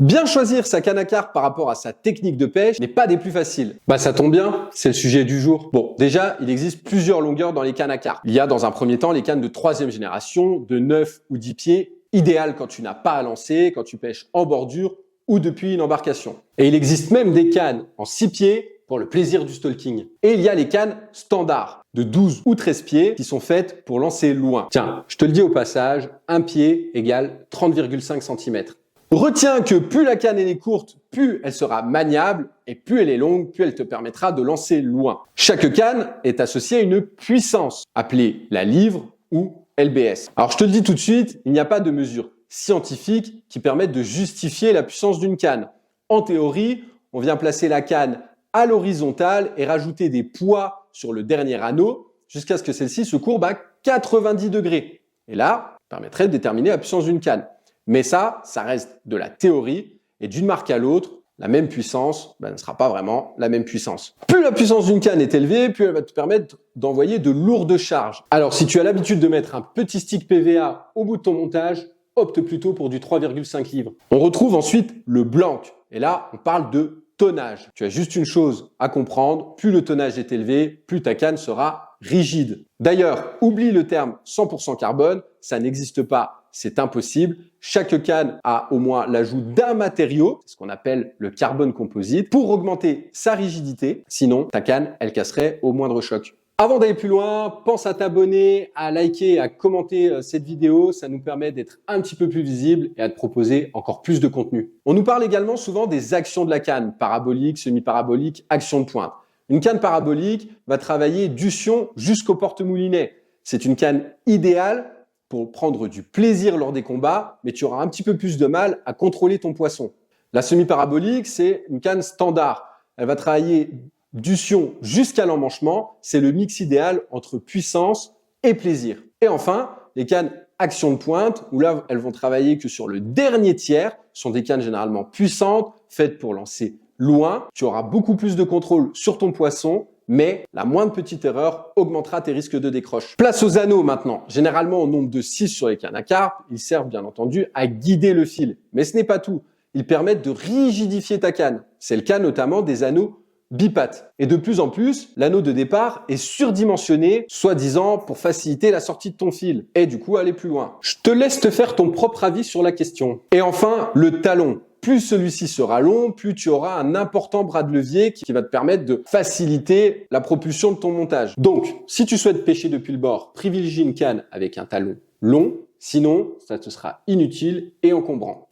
Bien choisir sa canne à carpe par rapport à sa technique de pêche n'est pas des plus faciles. Ça tombe bien, c'est le sujet du jour. Bon, déjà, il existe plusieurs longueurs dans les cannes à carpe. Il y a dans un premier temps les cannes de 3e génération, de 9 ou 10 pieds, idéales quand tu n'as pas à lancer, quand tu pêches en bordure ou depuis une embarcation. Et il existe même des cannes en 6 pieds pour le plaisir du stalking. Et il y a les cannes standards de 12 ou 13 pieds qui sont faites pour lancer loin. Tiens, je te le dis au passage, un pied égale 30,5 cm. Retiens que plus la canne est courte, plus elle sera maniable et plus elle est longue, plus elle te permettra de lancer loin. Chaque canne est associée à une puissance, appelée la livre ou LBS. Alors je te le dis tout de suite, il n'y a pas de mesures scientifiques qui permettent de justifier la puissance d'une canne. En théorie, on vient placer la canne à l'horizontale et rajouter des poids sur le dernier anneau jusqu'à ce que celle-ci se courbe à 90 degrés. Et là, ça permettrait de déterminer la puissance d'une canne. Mais ça reste de la théorie et d'une marque à l'autre, la même puissance ne sera pas vraiment la même puissance. Plus la puissance d'une canne est élevée, plus elle va te permettre d'envoyer de lourdes charges. Alors si tu as l'habitude de mettre un petit stick PVA au bout de ton montage, opte plutôt pour du 3,5 livres. On retrouve ensuite le blanc. Et là, on parle de tonnage. Tu as juste une chose à comprendre, plus le tonnage est élevé, plus ta canne sera rigide. D'ailleurs, oublie le terme 100% carbone, ça n'existe pas, c'est impossible. Chaque canne a au moins l'ajout d'un matériau, ce qu'on appelle le carbone composite, pour augmenter sa rigidité. Sinon, ta canne, elle casserait au moindre choc. Avant d'aller plus loin, pense à t'abonner, à liker et à commenter cette vidéo. Ça nous permet d'être un petit peu plus visible et à te proposer encore plus de contenu. On nous parle également souvent des actions de la canne, parabolique, semi-parabolique, action de pointe. Une canne parabolique va travailler du sion jusqu'au porte-moulinet. C'est une canne idéale pour prendre du plaisir lors des combats, mais tu auras un petit peu plus de mal à contrôler ton poisson. La semi-parabolique, c'est une canne standard. Elle va travailler du sion jusqu'à l'emmanchement. C'est le mix idéal entre puissance et plaisir. Et enfin, les cannes action de pointe, où là, elles vont travailler que sur le dernier tiers, sont des cannes généralement puissantes, faites pour lancer loin. Tu auras beaucoup plus de contrôle sur ton poisson, mais la moindre petite erreur augmentera tes risques de décroche. Place aux anneaux maintenant. Généralement au nombre de 6 sur les cannes à carpe, ils servent bien entendu à guider le fil. Mais ce n'est pas tout. Ils permettent de rigidifier ta canne. C'est le cas notamment des anneaux bipattes. Et de plus en plus, l'anneau de départ est surdimensionné, soi-disant pour faciliter la sortie de ton fil et du coup aller plus loin. Je te laisse te faire ton propre avis sur la question. Et enfin, le talon. Plus celui-ci sera long, plus tu auras un important bras de levier qui va te permettre de faciliter la propulsion de ton montage. Donc, si tu souhaites pêcher depuis le bord, privilégie une canne avec un talon long, sinon ça te sera inutile et encombrant.